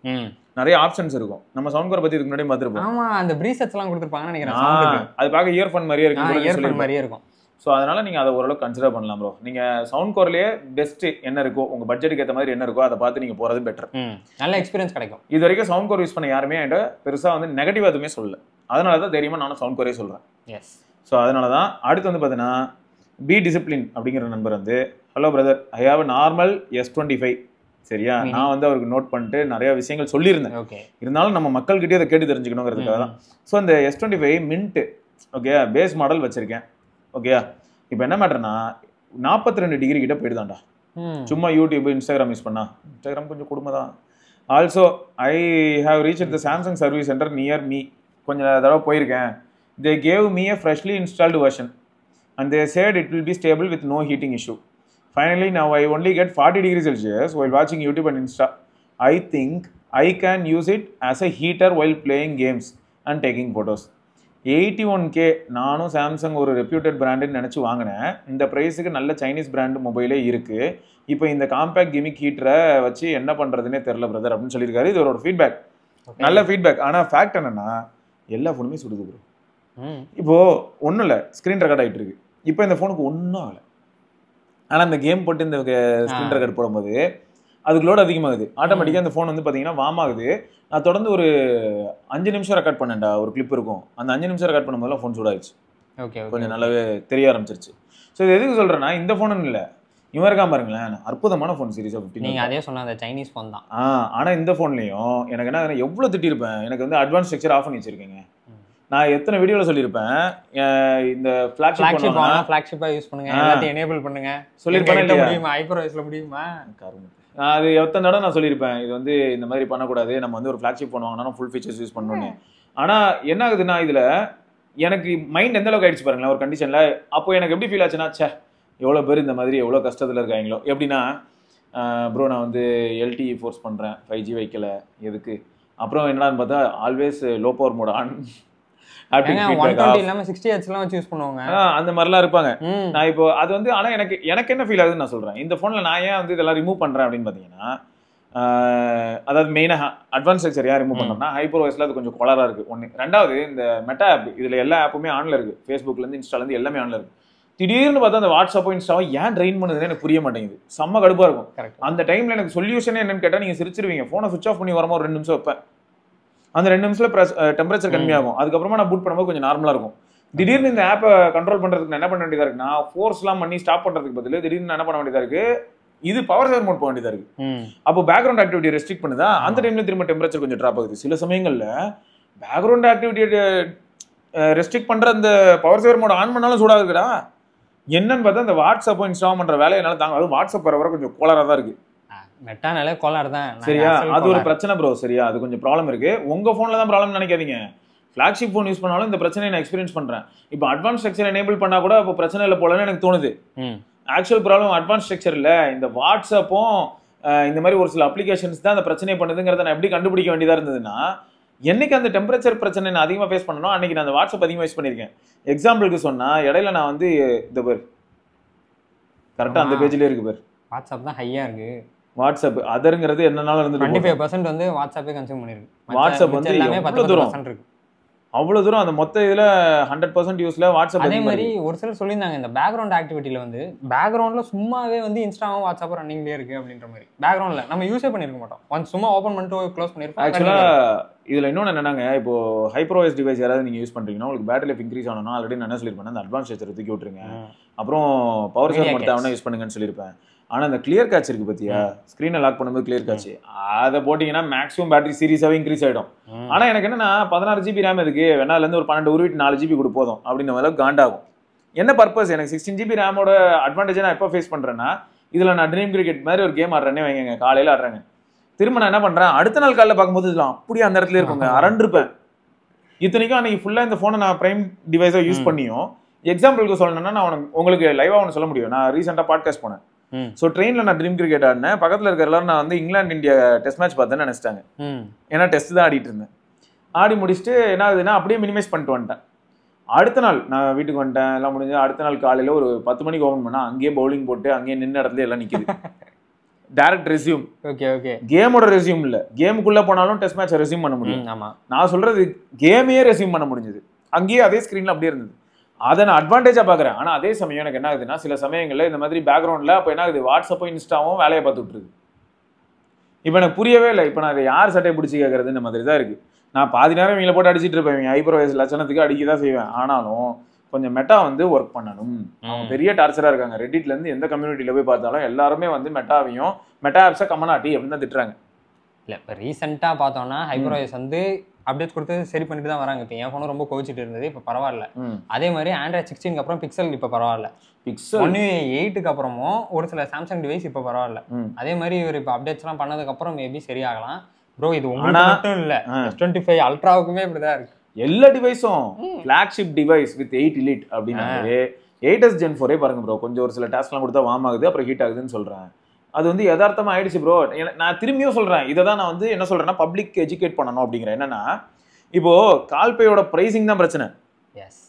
நிறைய ஆப்ஷன்ஸ் இருக்கும். நம்ம சவுண்ட்கோர் பத்தி இதுக்கு முன்னாடி பார்த்துருப்போம். ஆமா, அந்த ப்ரீசெட்ஸ் எல்லாம் கொடுத்துருப்பாங்கன்னு நினைக்கிறேன். அது பார்க்க இயர்ஃபோன் மாதிரியே இருக்கு, இயர்ஃபோன் மாதிரியே இருக்கும். ஸோ அதனால நீங்கள் அதை ஓரளவுக்கு கன்சிடர் பண்ணலாம் ப்ரோ. நீங்கள் சவுண்ட் கோர்லேயே பெஸ்ட் என்ன இருக்கோ, உங்கள் பட்ஜெட்டுக்கு ஏற்ற மாதிரி என்ன இருக்கோ அதை பார்த்து நீங்கள் போகிறது பெட்டர். நல்ல எக்ஸ்பீரியன்ஸ் கிடைக்கும். இது வரைக்கும் சவுண்ட் கோர் யூஸ் பண்ண யாருமே என்கிட்ட பெருசாக வந்து நெகட்டிவ் எதுவுமே சொல்லல. அதனால தான் தைரியமாக நானும் சவுண்ட் கோரே சொல்கிறேன். எஸ். ஸோ அதனால தான் அடுத்து வந்து பார்த்தீங்கன்னா பி டிசிப்ளின் அப்படிங்கிற நண்பர் வந்து, hello brother, I have normal S25. சரியா, நான் வந்து அவருக்கு நோட் பண்ணிட்டு நிறைய விஷயங்கள் சொல்லியிருந்தேன். ஓகே, இருந்தாலும் நம்ம மக்கள்கிட்டயே அதை கேட்டு தெரிஞ்சுக்கணுங்கிறதுக்காக தான். ஸோ இந்த S25 mint okay base model வச்சிருக்கேன். ஓகே, இப்போ என்ன மேட்டர்னா 42 டிகிரி கிட்ட போயிடுதாண்டா சும்மா யூடியூப் இன்ஸ்டாகிராம் யூஸ் பண்ணா. இன்ஸ்டாகிராம் கொஞ்சம் கொடுமை தான். Also I have reach the Samsung service centre near me. கொஞ்சம் தடவை போயிருக்கேன். They gave me a freshly installed version and they said it will be stable with no heating issue. Finally now I only get 40 degrees Celsius while watching YouTube and Insta. I think I can use it as a heater while playing games and taking photos. 81K நானும் சாம்சங் ஒரு ரெப்யூட்டட் பிராண்டுன்னு நினச்சி வாங்கினேன். இந்த ப்ரைஸுக்கு நல்ல சைனீஸ் பிராண்டு மொபைலே இருக்குது. இப்போ இந்த காம்பேக்ட் கிமிக் ஹீட்டரை வச்சு என்ன பண்ணுறதுனே தெரில பிரதர் அப்படின்னு சொல்லியிருக்காரு. இது ஒரு ஃபீட்பேக், நல்ல ஃபீட்பேக். ஆனால் ஃபேக்ட் என்னென்னா எல்லா ஃபோனுமே சுடுது ப்ரோ. இப்போது ஒன்றும் இல்லை, ஸ்க்ரீன் ரெக்கார்ட் ஆகிட்டு இருக்கு. இப்போ இந்த ஃபோனுக்கு ஒன்றும் ஆகலை. ஆனால் இந்த கேம் போட்டு இந்த ஸ்க்ரீன் ரெக்கார்ட் போடும்போது அதுக்கு லோடு அதிகமாகுது. ஆட்டோமேட்டிக்காக அந்த ஃபோன் வந்து பார்த்தீங்கன்னா வார்ம் ஆகுது. நான் தொடர்ந்து ஒரு 5 நிமிஷம் ரெக்கார்ட் பண்ணேன்டா, ஒரு கிளிப் இருக்கும். அந்த 5 நிமிஷம் ரெக்கார்ட் பண்ணும்போது ஃபோன் சூடாயிடுச்சு. ஓகே, கொஞ்சம் நல்லாவே தெரிய ஆரம்பிச்சிருச்சு. ஸோ இது எதுக்கு சொல்கிறேன்னா, இந்த ஃபோனுன்னு இல்லை, இவன் இருக்கா பாருங்களேன், அற்புதமான ஃபோன் சீரிஸ் 15. நீங்கள் அதே சொன்ன அந்த சைனீஸ் ஃபோன் தான். ஆனால் இந்த ஃபோன்லேயும் எனக்கு என்ன எவ்வளோ திட்டிருப்பேன். எனக்கு வந்து அட்வான்ஸ் ஸ்ட்ரக்சர் ஆஃப் பண்ணி வச்சிருக்கேங்க. நான் எத்தனை வீடியோவில் சொல்லியிருப்பேன், இந்த ஃப்ளாக்ஷிப்பாக யூஸ் பண்ணுங்க, எல்லாத்தையும் எனேபிள் பண்ணுங்க சொல்லியிருப்பேன். முடியுமா? ஹைப்பர்வைஸில் முடியுமா? அது எத்தனை தடவை நான் சொல்லியிருப்பேன், இது வந்து இந்த மாதிரி பண்ணக்கூடாது, நம்ம வந்து ஒரு ஃப்ளாக்ஷிப் ஃபோன் வாங்கினா ஃபுல் ஃபீச்சர்ஸ் யூஸ் பண்ணணும்னு. ஆனால் என்ன ஆகுதுன்னா, இதில் எனக்கு மைண்ட் எந்த அளவுக்கு ஆயிடுச்சு பாருங்களேன் ஒரு கண்டிஷனில். அப்போ எனக்கு எப்படி ஃபீல் ஆச்சுன்னா, சே எவ்வளோ பேர் இந்த மாதிரி எவ்வளோ கஷ்டத்தில் இருக்காங்களோ. எப்படின்னா, ப்ரோ நான் வந்து LTE ஃபோர்ஸ் பண்ணுறேன், 5G வைக்கல, எதுக்கு? அப்புறம் என்னடான்னு பார்த்தா always low power mode on, அந்த மாதிரிலாம் இருப்பாங்க. நான் இப்போ அது வந்து ஆனா எனக்கு என்ன ஃபீல் ஆகுதுன்னு நான் சொல்றேன். இந்த போன்ல நான் ஏன் வந்து இதெல்லாம் ரிமூவ் பண்றேன் அப்படின்னு பாத்தீங்கன்னா, அதாவது மெயினா அட்வான்ஸ் ஸ்ட்ரக்சர் ஏன் ரிமூவ் பண்றேன்னா, ஹைப்பர்வைஸ்ல அது கொஞ்சம் கொலரா இருக்கு. ஒன்று. ரெண்டாவது, இந்த மெட்டா ஆப் இதுல எல்லா ஆப்புமே ஆன்ல இருக்கு. ஃபேஸ்புக்ல இருந்து இன்ஸ்டால இருந்து எல்லாமே ஆன்ல இருக்கு. திடீர்னு பார்த்தா அந்த வாட்ஸ்அப்போ இன்ஸ்டாவோ ஏன் ட்ரெயின் பண்ணுதுன்னு எனக்கு புரிய மாட்டேங்குது. செம்ம கடுப்பா இருக்கும். அந்த டைம்ல எனக்கு சொல்யூஷனே என்னன்னு கேட்டா நீங்க சிரிச்சிருவீங்க. போனை சுவிச் ஆஃப் பண்ணி வரமா ஒரு 2 நிமிஷம் வைப்பேன். அந்த 2 நிமிஷத்துல டெம்பரேச்சர் கம்மியாகும். அதுக்கப்புறமா நான் பூட் பண்ணும்போது கொஞ்சம் நார்மலா இருக்கும். திடீர்னு இந்த ஆப்பை கண்ட்ரோல் பண்றதுக்கு என்ன பண்ண வேண்டியதா இருக்குன்னா, ஃபோர்ஸ்லாம் பண்ணி ஸ்டாப் பண்றதுக்கு பதில் திடீர்னு என்ன பண்ண வேண்டியதா இருக்கு, இது பவர் சேவர் மோட் போக வேண்டியதா இருக்கு. அப்போ பேக்ரவுண்ட் ஆக்டிவிட்டி ரெஸ்ட்ரிக்ட் பண்ணுதா, அந்த டைம்ல திரும்ப டெம்பரேச்சர் கொஞ்சம் ட்ராப் ஆகுது. சில சமயங்கள்ல பேக்ரவுண்ட் ஆக்டிவிட்டி ரெஸ்ட்ரிக்ட் பண்ற அந்த பவர் சேவர் மோட் ஆன் பண்ணாலும் சூடாகுதுடா. என்னன்னு பார்த்தா இந்த வாட்ஸ்அப் இன்ஸ்டால் பண்ற வேலையை என்னால தாங்க. அது வாட்ஸ்அப் வர கொஞ்சம் கோளாரா தான் இருக்கு. மெட்டானாலே கோளாறு தான். சரியா, அது ஒரு பிரச்சனை ப்ரோ. சரியா, அது கொஞ்சம் ப்ராப்ளம் இருக்கு. உங்க போன்ல தான் ப்ராப்ளம் நினைக்காதீங்க. ஃபிளாக்ஷிப் ஃபோன் யூஸ் பண்ணாலும் இந்த பிரச்சனையை நான் எக்ஸ்பீரியன்ஸ் பண்றேன். இப்போ அட்வான்ஸ் ஸ்ட்ரக்சர் எனேபிள் பண்ணா கூட இப்போ பிரச்சனை இல்லை போலன்னு எனக்கு தோணுது. ஆக்சுவல் ப்ராப்ளம் அட்வான்ஸ் ஸ்ட்ரக்சர் இல்லை, இந்த வாட்ஸ்அப்பும் இந்த மாதிரி ஒரு சில அப்ளிகேஷன்ஸ் தான் அந்த பிரச்சனை பண்ணுதுங்கிறத நான் எப்படி கண்டுபிடிக்க வேண்டியதா இருந்ததுன்னா, என்னைக்கு அந்த டெம்பரேச்சர் பிரச்சனை நான் அதிகமாக ஃபேஸ் பண்ணணும், அன்னைக்கு நான் அந்த வாட்ஸ்அப் அதிகமாக யூஸ் பண்ணியிருக்கேன். எக்ஸாம்பிளுக்கு சொன்னா, இடையில நான் வந்து இந்த பேர் கரெக்டாக அந்த பேஜ்லேயே இருக்கு பேர், வாட்ஸ்அப் தான் ஹையா இருக்கு. வாட்ஸ்அப் அதர்ங்கிறது என்னன்னால இருந்து 25% வந்து வாட்ஸ்அப்பே கன்சியூம் பண்ணிருக்கு. வாட்ஸ்அப் வந்து எவ்வளவு தூரம் இருக்கு, அவ்வளவு தூரம். அந்த மொத்த இதுல 100% யூஸ்ல வாட்ஸ்அப். அதே மாதிரி ஒரு சிலர் சொல்லியிருந்தாங்க, இந்த பேக்ரவுண்ட் ஆக்டிவிட்டியில வந்து பேக்ரவுண்ட்ல சும்மாவே வந்து இன்ஸ்டாவும் வாட்ஸ்அப்பும் ரன்னிங்லேயே இருக்கு அப்படின்ற மாதிரி. பேக்ரவுண்ட்ல நம்ம யூஸே பண்ணிருக்க மாட்டோம், ஒன்ஸ் சும்மா ஓப்பன் பண்ணிட்டு க்ளோஸ் பண்ணிருப்போம். ஆக்சுவலா இதுல இன்னொன்று என்னன்னாங்க, இப்போ ஹைப்பர்வைஸ் டிவைஸ் யாராவது நீங்க யூஸ் பண்றீங்கன்னா உங்களுக்கு பேட்டரி லைஃப் இன்க்ரீஸ் ஆகணும்னா ஆல்ரெடி நான் என்ன சொல்லியிருப்பேன், அந்த அட்வான்ஸ் ஸ்ட்ரக்சர் தூக்கி விட்டுருங்க, அப்புறம் பவர் சேவர் மட்டும் அவனா யூஸ் பண்ணுங்கன்னு சொல்லியிருப்பேன். ஆனா இந்த கிளியர் கேட்ச் இருக்கு பத்தியா, ஸ்கிரீனை லாக் பண்ணும்போது கிளியர் கேட்ச், அதை போட்டீங்கன்னா மேக்ஸிமம் பேட்டரி சீரியஸாவே இன்க்ரீஸ் ஆயிடும். ஆனா எனக்கு என்னன்னா 16 GB RAM இருக்கு, வேணா இருந்து ஒரு 12 உருவிட்டு 4 GB கூட போதும் அப்படின்னு அளவுக்கு காண்டாகும். என்ன பர்பஸ், எனக்கு 16 GB RAM-ஓட அட்வான்டேஜ் நான் எப்போ ஃபேஸ் பண்றேன்னா, இதுல நான் ட்ரீம் கிரிக்கெட் மாதிரி ஒரு கேம் ஆடுறேன்னே வைங்க, காலையில ஆடுறாங்க, திரும்ப நான் என்ன பண்றேன், அடுத்த நாள் காலையில் பார்க்கும்போது இதெல்லாம் அப்படியே அந்த இடத்துல இருக்குங்க, அரண்டிருப்பேன். இத்தனைக்கும் அன்னைக்கு ஃபுல்லா இந்த போனை நான் பிரைம் டிவைஸா யூஸ் பண்ணியும், எக்ஸாம்பிளுக்கு சொல்லணும்னா நான் உங்களுக்கு லைவா ஒன்று சொல்ல முடியும். நான் ரீசெண்டாக பாட்காஸ்ட் போனேன். ஸோ ட்ரெயினில் நான் ட்ரீம் கிரிக்கெட் ஆடினேன். பக்கத்தில் இருக்கிற எல்லாரும் நான் வந்து இங்கிலாந்து இந்தியா டெஸ்ட் மேட்ச் பார்த்தேன்னு நினச்சிட்டாங்க. ஏன்னா டெஸ்ட் தான் ஆடிட்டு இருந்தேன். ஆடி முடிச்சுட்டு என்ன ஆகுதுன்னா அப்படியே மினிமைஸ் பண்ணிட்டு வந்துட்டேன். அடுத்த நாள் நான் வீட்டுக்கு வந்துட்டேன், எல்லாம் முடிஞ்சு அடுத்த நாள் காலையில் ஒரு 10 மணிக்கு ஓப்பன் பண்ணால் அங்கேயே பவுலிங் போட்டு அங்கேயே நின்று இடத்துல எல்லாம் நிற்கிது. Direct resume. Okay okay. கேமோட ரெஸ்யூம் இல்ல, கேமுக்குள்ள போனாலும் டெஸ்ட் மேட்ச் ரெஸ்யூம் பண்ண முடியும். ஆமா, நான் சொல்றது கேமையே ரெஸ்யூம் பண்ண முடிஞ்சது, அங்கேயே அதே ஸ்கிரீன்ல அப்படியே இருந்தது. அதை நான் அட்வான்டேஜா பாக்குறேன். ஆனா அதே சமயம் எனக்கு என்ன ஆகுதுன்னா, சில சமயங்கள்ல இந்த மாதிரி பேக்ரவுண்ட்ல அப்ப என்ன ஆகுது, வாட்ஸ்அப்பும் இன்ஸ்டாவும் வேலையை பார்த்துட்டு இருக்கு. இப்ப எனக்கு புரியவே இல்லை, இப்ப நான் யார் சட்டையை பிடிச்சி கேட்கறது இந்த மாதிரி தான் இருக்கு. நான் பாதி நேரம் இவங்களை போட்டு அடிச்சிட்டு இருப்பேன், ஐப்ரோ வயசு லட்சணத்துக்கு அடிக்கதான் செய்வேன். ஆனாலும் கொஞ்சம் மெட்டா வந்து ஒர்க் பண்ணணும். அவங்க பெரிய டார்ச்சரா இருக்காங்க. ரெடிட்ல இருந்து எந்த கம்யூனிட்டியில போய் பார்த்தாலும் எல்லாருமே வந்து மெட்டாவையும் மெட்டா ஆப்ஸை கமனாட்டி அப்படின்னு தான் திட்டுறாங்க. இல்லை இப்போ ரீசெண்டாக பார்த்தோம்னா ஹைப்ரோஎஸ் வந்து அப்டேட் கொடுத்து சரி பண்ணிட்டு தான் வராங்க. இப்போ என் ஃபோனும் ரொம்ப கோவிச்சிட்டு இருந்தது, இப்போ பரவாயில்ல. அதே மாதிரி ஆண்ட்ராய்ட் 16 அப்புறம் பிக்சல் இப்போ பரவாயில்ல. பிக்சல் 8க்கு அப்புறமும் ஒரு சில சாம்சங் டிவைஸ் இப்போ பரவாயில்ல. அதே மாதிரி இவர் இப்போ அப்டேட்ஸ்லாம் பண்ணதுக்கு அப்புறம் மேபி சரியாகலாம். ப்ரோ இது உங்களுக்கு மட்டும் இல்லை, S25 அல்ட்ராவுக்குமே இப்படிதான் இருக்கு. எல்லா டிவைஸும் ஃபிளாக்ஷிப் டிவைஸ் வித் 8 எலிட் அப்படின்னாலே 8s Gen 4 பாருங்க ப்ரோ. கொஞ்சம் ஒரு சில டாஸ்க்லாம் கொடுத்தா வார்ம் ஆகுது, அப்புறம் ஹீட் ஆகுதுன்னு சொல்றேன். அது வந்து யதார்த்தமா ஆயிடுச்சு ப்ரோ. நான் திரும்பியும் சொல்றேன், இதை தான் நான் வந்து என்ன சொல்றேன்னா பப்ளிக் எஜுகேட் பண்ணணும் அப்படிங்கிறேன். என்னன்னா இப்போ கால்பேயோட பிரைசிங் தான் பிரச்சனை.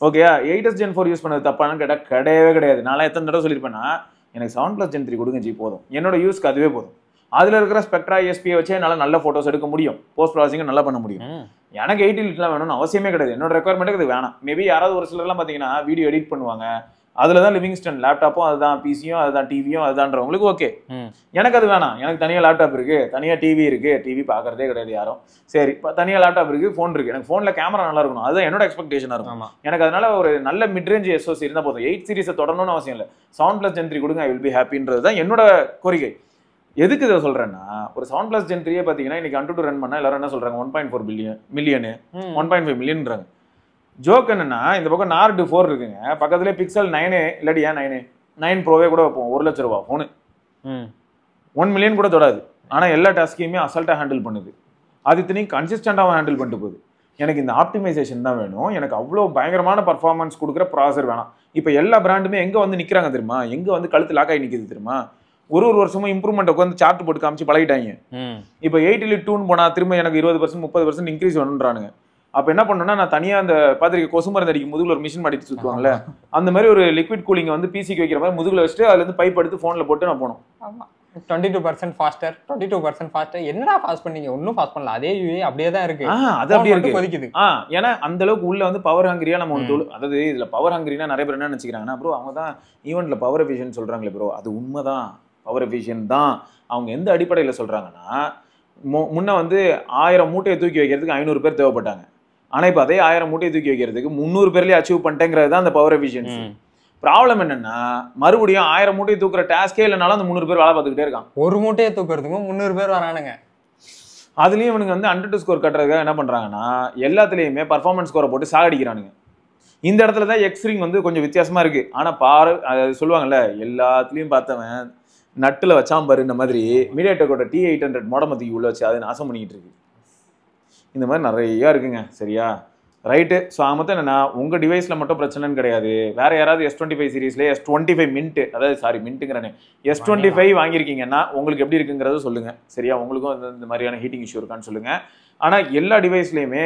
ஓகேயா, 8s Gen 4 யூஸ் பண்ணது தப்பானு கேட்டா கிடையவே கிடையாது. நான் எத்தனை தடவை சொல்லியிருப்பேன்னா, எனக்கு 7+ Gen 3 கொடுங்க ஜி போதும், என்னோட யூஸ்க்கு அதுவே போதும். அதுல இருக்கிற ஸ்பெக்ட்ரா எஸ்பியை வச்சு என்னால் நல்ல போட்டோஸ் எடுக்க முடியும், போஸ்ட் ப்ராசஸிங் நல்லா பண்ண முடியும். எனக்கு 8 எலிட்லாம் வேணும்னு அவசியமே கிடையாது. என்னோட ரெக்குவயர்மெண்ட்டுக்கு இது வேணாம். மேபி யாராவது ஒரு சிலர்லாம் பார்த்தீங்கன்னா வீடியோ எடிட் பண்ணுவாங்க, அதில் தான் லிவிங்ஸ்டன் லேப்டாப்பும் அதுதான், பிசியும் அதுதான், டிவியும் அதுதான்றவங்களுக்கு ஓகே. எனக்கு அது வேணாம். எனக்கு தனியாக லேப்டாப் இருக்கு, தனியாக டிவி இருக்கு, டிவி பார்க்கறதே கிடையாது யாரும். சரி, இப்போ தனியாக லேப்டாப் இருக்கு, ஃபோன் இருக்கு, எனக்கு ஃபோனில் கேமரா நல்லா இருக்கணும், அதுதான் என்னோட எக்ஸ்பெக்டேஷனாக இருக்கும். எனக்கு அதனால ஒரு நல்ல மிட்ரேஞ்ச் எஸ்ஓசி இருந்தால் போதும். 8 சீரிஸை தொடரணும்னு அவசியம் இல்லை. 7+ Gen 3 கொடுங்க, ஐ வில் பி ஹாப்பின்றது தான் என்னோட கோரிக்கை. எதுக்கு இதை சொல்றேன்னா, ஒரு 7+ Gen 3 பார்த்தீங்கன்னா இன்னைக்கு Antutu ரன் பண்ணா எல்லாரும் என்ன சொல்றாங்க, 1.4 மில்லியன் 1.5 மில்லியன்றாங்க. ஜோக் என்னன்னா, இந்த பக்கம் நார்டு 4 இருக்குங்க, பக்கத்துலேயே பிக்சல் 9 இல்லாட்டி 9 ப்ரோவே கூட வைப்போம். 1 லட்ச ரூபா ஃபோனு 1 மில்லியன் கூட தொடாது. ஆனால் எல்லா டாஸ்கையுமே அசல்ட்டாக ஹேண்டில் பண்ணுது. அது இத்தனையும் கன்சிஸ்டண்டாக ஹேண்டில் பண்ணிட்டு போகுது. எனக்கு இந்த ஆப்டிமைசேஷன் தான் வேணும். எனக்கு அவ்வளோ பயங்கரமான பர்ஃபார்மன்ஸ் கொடுக்குற ப்ராசர் வேணாம். இப்போ எல்லா பிராண்டுமே எங்கே வந்து நிற்கிறாங்க தெரியுமா, எங்கே வந்து கழுத்து லாக் ஆகி நிற்கிது தெரியுமா, ஒரு வருஷமும் இம்ப்ரூவ்மெண்ட் உட்காந்து சார்ட் போட்டு காமிச்சு பழகிட்டாங்க. இப்போ 8 எலிட் 2 போனா திரும்ப எனக்கு 20% 30% இன்க்ரீஸ் வேணுன்றானுங்க. அப்போ என்ன பண்ணணும்னா, நான் தனியாக அந்த பாத்திரிக்கை கொசு மருந்து அடிக்கும் முதுகுல ஒரு மிஷின் மாட்டிட்டு சுற்றுவாங்கல்ல, அந்த மாதிரி ஒரு லிக்விட் கூலிங் வந்து பிசிக்கு வைக்கிற மாதிரி முதுகுல வச்சுட்டு அதுலேருந்து பைப் எடுத்து ஃபோனில் போட்டு நான் போனோம். 22% ஃபாஸ்டர் 22% ஃபாஸ்டர். என்னடா ஃபாஸ்ட் பண்ணீங்க? ஒன்றும் ஃபாஸ்ட் பண்ணல, அதே யூஏ அப்படியே தான் இருக்கு. அது அப்படியே இருக்கு, கொதிக்குது. ஏன்னா அந்த அளவுக்கு உள்ள வந்து பவர் ஹங்கிரியா நம்ம ஒன்று தோல். அதாவது இதுல பவர் ஹங்கிரினா நிறைய பேர் என்ன நினைச்சுக்கிறாங்கன்னா, ப்ரோ அவங்க தான் ஈவெண்ட்ல பவர் எஃபிஷியன்ட் சொல்றாங்களே ப்ரோ, அது உண்மைதான், பவர் எஃபிஷியன்ட் தான். அவங்க எந்த அடிப்படையில் சொல்றாங்கன்னா, முன்ன வந்து 1000 மூட்டையை தூக்கி வைக்கிறதுக்கு 500 பேர் தேவைப்பட்டாங்க. ஆனா இப்போ அதே 1000 மூட்டையை தூக்கி வைக்கிறதுக்கு 300 பேர்லயே அச்சீவ் பண்ணிட்டேங்கிறது தான் அந்த பவர் எஃபிஷியன்சி. ப்ராப்ளம் என்னன்னா, மறுபடியும் 1000 மூட்டையை தூக்குற டாஸ்கே இல்லைனாலும் அந்த 300 பேர் வேலை பார்த்துக்கிட்டே இருக்கான். ஒரு மூட்டையை தூக்குறதுக்கும் 300 பேர் வரானுங்க. அதுலயும் இவனுங்க வந்து Antutu ஸ்கோர் கட்டுறதுக்காக என்ன பண்றாங்கன்னா, எல்லாத்துலயுமே பர்ஃபார்மன்ஸ் ஸ்கோரை போட்டு சாகடிக்கிறானுங்க. இந்த இடத்துல தான் எக்ஸ்ட்ரீம் வந்து கொஞ்சம் வித்தியாசமா இருக்கு. ஆனா பாரு, அது சொல்லுவாங்கல்ல, எல்லாத்துலயும் பார்த்தவன் நட்டுல வச்சாம் பாரு, இந்த மாதிரி மீடியாடெக்கோட T800 மோடமத்தி உள்ள வச்சு அதை நாசம் பண்ணிக்கிட்டு இருக்கு. இந்த மாதிரி நிறைய இருக்குங்க. சரியா, ரைட்டு. ஸோ மொத்தம் என்னன்னா, உங்கள் டிவைஸில் மட்டும் பிரச்சனைன்னு கிடையாது. வேற யாராவது S25 சீரீஸ்லேயே S25 மின்ட்டு, அதாவது சாரி மின்ட்டுங்கிறேன், S25 வாங்கியிருக்கீங்கன்னா உங்களுக்கு எப்படி இருக்குங்கிறத சொல்லுங்க. சரியா, உங்களுக்கும் இந்த மாதிரியான ஹீட்டிங் இஷ்யூ இருக்கான்னு சொல்லுங்க. ஆனால் எல்லா டிவைஸ்லையுமே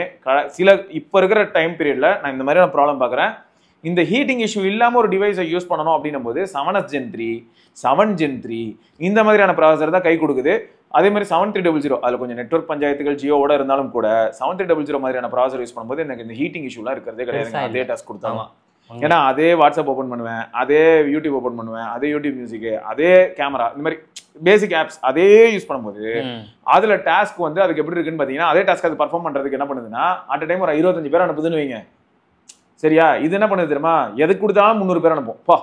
சில இப்போ இருக்கிற டைம் பீரியடில் நான் இந்த மாதிரியான ப்ராப்ளம் பார்க்குறேன். இந்த ஹீட்டிங் இஷ்யூ இல்லாமல் ஒரு டிவைஸை யூஸ் பண்ணணும் அப்படின்னும் போது 7s Gen 3 7 Gen 3 இந்த மாதிரியான ப்ராசஸர் தான் கை கொடுக்குது. அதே மாதிரி 7300 அதில் கொஞ்சம் நெட்வொர்க் பஞ்சாயத்துகள் ஜியோவோட இருந்தாலும் கூட 7300 மாதிரியான ப்ராசஸர் யூஸ் பண்ணும்போது எனக்கு இந்த ஹீட்டிங் இஷ்யூலாம் இருக்கிறதே கிடையாது. அதே டாஸ்க் கொடுத்தாங்க. ஏன்னா அதே வாட்ஸ்அப் ஓப்பன் பண்ணுவேன், அதே யூடியூப் ஓப்பன் பண்ணுவேன், அதே யூடியூப் மியூசிக், அதே கேமரா, இந்த மாதிரி பேசிக் ஆப்ஸ் அதே யூஸ் பண்ணும்போது அதுல டாஸ்க் வந்து அதுக்கு எப்படி இருக்குன்னு பார்த்தீங்கன்னா, அதே டாஸ்க் அது பர்ஃபார்ம் பண்றதுக்கு என்ன பண்ணுதுன்னா, அட் டைம் ஒரு 25 பேர் அனுப்புதுன்னு வைங்க. சரியா, இது என்ன பண்ணுது தெரியுமா, எதுக்கு கொடுத்தாலும் 300 பேர் அனுப்பும். பா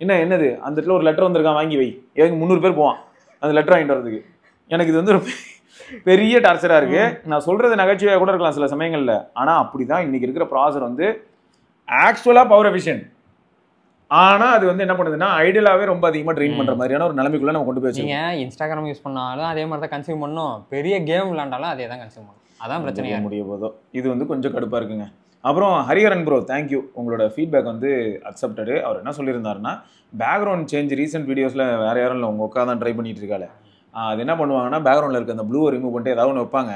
என்னது அந்த இடத்துல ஒரு லெட்டர் வந்திருக்கான் வாங்கி வை, எதுக்கு 300 பேர் போவான் அந்த லெட்டர் வாங்கிட்டு வரதுக்கு. எனக்கு இது வந்து பெரிய டார்ச்சரா இருக்கு. நான் சொல்றது நகைச்சுவையா கூட இருக்கலாம் சில சமயங்கள்ல, ஆனா அப்படிதான் இன்னைக்கு இருக்கிற ப்ராசஸர் வந்து ஆக்சுவலா பவர் எஃபிஷியன்ட். ஆனா அது வந்து என்ன பண்ணுதுன்னா, ஐடியலாவே ரொம்ப அதிகமா ட்ரெயின் பண்ற மாதிரியான ஒரு நிலைமைக்குள்ள நம்ம கொண்டு போய் வச்சிருக்கோம். நீங்க இன்ஸ்டாகிராம் யூஸ் பண்ணாலும் அதே மாதிரி தான் கன்சியூம் பண்ணும், பெரிய கேம் விளையாண்டாலும் அதே தான் கன்சியூம் பண்ணும். அதான் பிரச்சனையா முடிய போதோ. இது வந்து கொஞ்சம் கடுப்பா இருக்குங்க. அப்புறம் ஹரிஹரன் ப்ரோ, தேங்க்யூ, உங்களோட ஃபீட்பேக் வந்து அக்செப்டடு. அவர் என்ன சொல்லியிருந்தாருன்னா, பேக்ரவுண்ட் சேஞ்ச் ரீசெண்ட் வீடியோஸில் வேறு யாரும் இல்லை, உங்கள் உட்கா தான் ட்ரை பண்ணிட்டு இருக்காள். அது என்ன பண்ணுவாங்கன்னா, பேக்ரவுண்டில் இருக்க அந்த ப்ளூவை ரிமூவ் பண்ணிட்டு ஏதாவது ஒன்று வைப்பாங்க,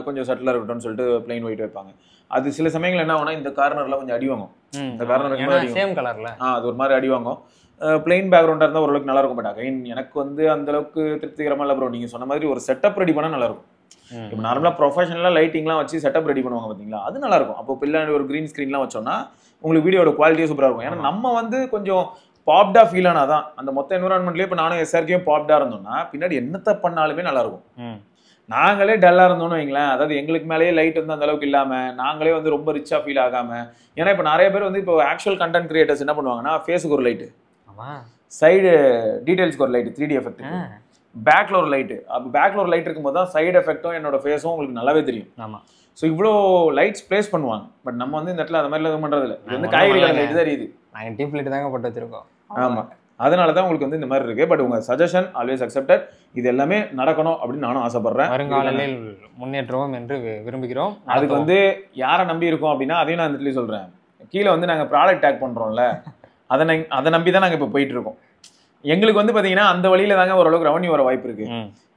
கொஞ்சம் சட்டிலாக இருக்கட்டும்னு சொல்லிட்டு பிளைன் ஒயிட் வைப்பாங்க. அது சில சமயங்கள் என்ன ஆகும்னா, இந்த கார்னரில் கொஞ்சம் அடி வாங்கும், இந்த கார்னர் சேம் கலரில் அது ஒரு மாதிரி அடி வாங்கும். பிளெயின் பேக்ரவுண்டா இருந்தா ஓரளவுக்கு நல்லா இருக்கும். பட் அகைன் எனக்கு வந்து அந்த அளவுக்கு திருப்திகரமா இல்ல ப்ரோ. நீங்க சொன்ன மாதிரி ஒரு செட்டப் ரெடி பண்ணா நல்லா இருக்கும். இப்போ நார்மலா ப்ரொஃபஷனலா லைட்டிங்லாம் வச்சு செட்டப் ரெடி பண்ணுவாங்க பாத்தீங்களா, அது நல்லா இருக்கும். அப்போ பின்னாடி ஒரு கிரீன் ஸ்கிரீன்லாம் வச்சோம்னா உங்களுக்கு வீடியோட குவாலிட்டியே சூப்பரா இருக்கும். ஏன்னா நம்ம வந்து கொஞ்சம் பாப்டா ஃபீல் ஆனாதான் அந்த மொத்த என்விரான்மெண்ட்லயே இப்போ நானும் எஸ்ஆர்கேயும் பாப்டா இருந்தோம்னா பின்னாடி என்னத்த பண்ணாலுமே நல்லா இருக்கும். நாங்களே டல்லா இருந்தோம்னு வைங்களேன், அதாவது எங்களுக்கு மேலேயே லைட் வந்து அந்த அளவுக்கு இல்லாம நாங்களே வந்து ரொம்ப ரிச்சா ஃபீல் ஆகாம. ஏன்னா இப்போ நிறைய பேர் வந்து இப்போ ஆக்சுவல் கண்டென்ட் கிரியேட்டர்ஸ் என்ன பண்ணுவாங்கன்னா ஃபேஸுக்கு ஒரு லைட்டு, சைடு டீடைல்ஸ்க்கு ஒரு லைட் 3D எஃபெக்ட், பேக்ல ஒரு லைட்டு. அப்போ பேக்ல ஒரு லைட் இருக்கும்போது தான் சைடு எஃபெக்டும் என்னோட ஃபேஸும் உங்களுக்கு நல்லாவே தெரியும். ஆமா. ஸோ இவ்வளோ லைட்ஸ் பிளேஸ் பண்ணுவாங்க. பட் நம்ம வந்து இந்த இடத்துல அந்த மாதிரி எதுவும் பண்றது இல்லை. இது வந்து காய்கறி கடை லைட் தான் இருக்குது. நாங்கள் டீப் லைட் தாங்க போட்டு வச்சிருக்கோம். ஆமா, அதனால தான் உங்களுக்கு வந்து இந்த மாதிரி இருக்கு. பட் உங்க சஜஷன் ஆல்வேஸ் அக்செப்டட். இது எல்லாமே நடக்கணும் அப்படின்னு நானும் ஆசைப்படுறேன். வருங்காலில் முன்னேற்றவும் என்று விரும்புகிறோம். அதுக்கு வந்து யாரை நம்பி இருக்கோம் அப்படின்னா அதையும் நான் இந்த இடத்துல சொல்றேன். கீழே வந்து நாங்க ப்ராடக்ட் டேக் பண்றோம்ல, அதை நம்பி தான் நாங்க இப்போ போயிட்டு இருக்கோம். எங்களுக்கு வந்து பாத்தீங்கன்னா அந்த வழியில தாங்க ஓரளவுக்கு ரெவன்யூ வர வாய்ப்பு இருக்கு.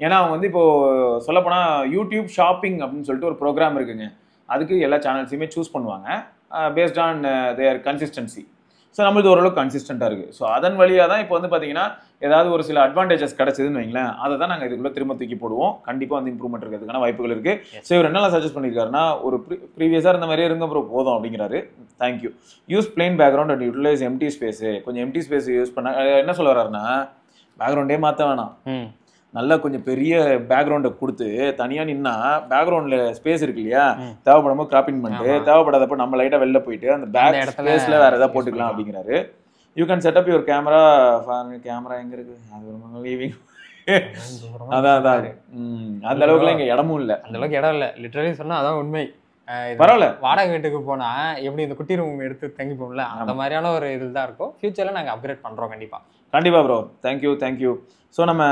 ஏன்னா அவங்க வந்து இப்போ சொல்லப்போனா யூடியூப் ஷாப்பிங் அப்படின்னு சொல்லிட்டு ஒரு ப்ரோக்ராம் இருக்குங்க. அதுக்கு எல்லா சேனல்ஸையுமே சூஸ் பண்ணுவாங்க based on their consistency. So நம்மளுக்கு ஓரளவுக்கு கன்சிஸ்டண்டாக இருக்குது. ஸோ அதன் வழியாக தான் இப்போ வந்து பார்த்தீங்கன்னா ஏதாவது ஒரு சில அட்வான்டேஜஸ் கிடச்சிதுன்னு வைங்களேன், அதை தான் நாங்கள் இதுக்குள்ளே திரும்ப தூக்கி போடுவோம். கண்டிப்பாக வந்து இம்ப்ரூவ்மெண்ட் இருக்கிறதுக்கான வாய்ப்புகள் இருக்குது. ஸோ இவர் என்னெல்லாம் சஜஸ்ட் பண்ணியிருக்காருன்னா, ஒரு ப்ரீவியஸாக இருந்த மாதிரியே இருங்க ப்ரோ போதும் அப்படிங்கிறாரு. Thank you. Use plain background and utilise empty space. கொஞ்சம் எம்டி ஸ்பேஸ் யூஸ் பண்ண என்ன சொல்ல வர்றாருன்னா, பேக்ரவுண்டே மாற்ற வேணாம், நல்லா கொஞ்சம் பெரிய பேக்ரவுண்டை கொடுத்து தனியாக நின்னா பேக்ரவுண்டில் ஸ்பேஸ் இருக்கு இல்லையா, தேவைப்படும்போது கிராப்பிங் பண்ணிட்டு தேவைப்படாதப்போ நம்ம லைட்டாக வெளில போயிட்டு அந்த பேக் ஸ்பேஸில் வேறு எதாவது போட்டுக்கலாம் அப்படிங்கிறாரு. You can setup your camera. Camera எங்கே இருக்குது, அது ஒரு லீவிங். அதான் அந்த அளவுக்குலாம் இங்கே இடமும் இல்லை. அந்த அளவுக்கு இடம் இல்லை. லிட்டரலி சொன்னால் அதான் உண்மை. பரவாயில்ல, வாடகை வீட்டுக்கு போனா எப்படி இந்த குட்டி ரூம் எடுத்து தங்கிப்போம்ல, அந்த மாதிரியான ஒரு இதில் தான் இருக்கும். ஃபியூச்சரில் நாங்கள் அப்கிரேட் பண்ணுறோம். கண்டிப்பாக ப்ரோ. தேங்க்யூ. ஸோ நம்ம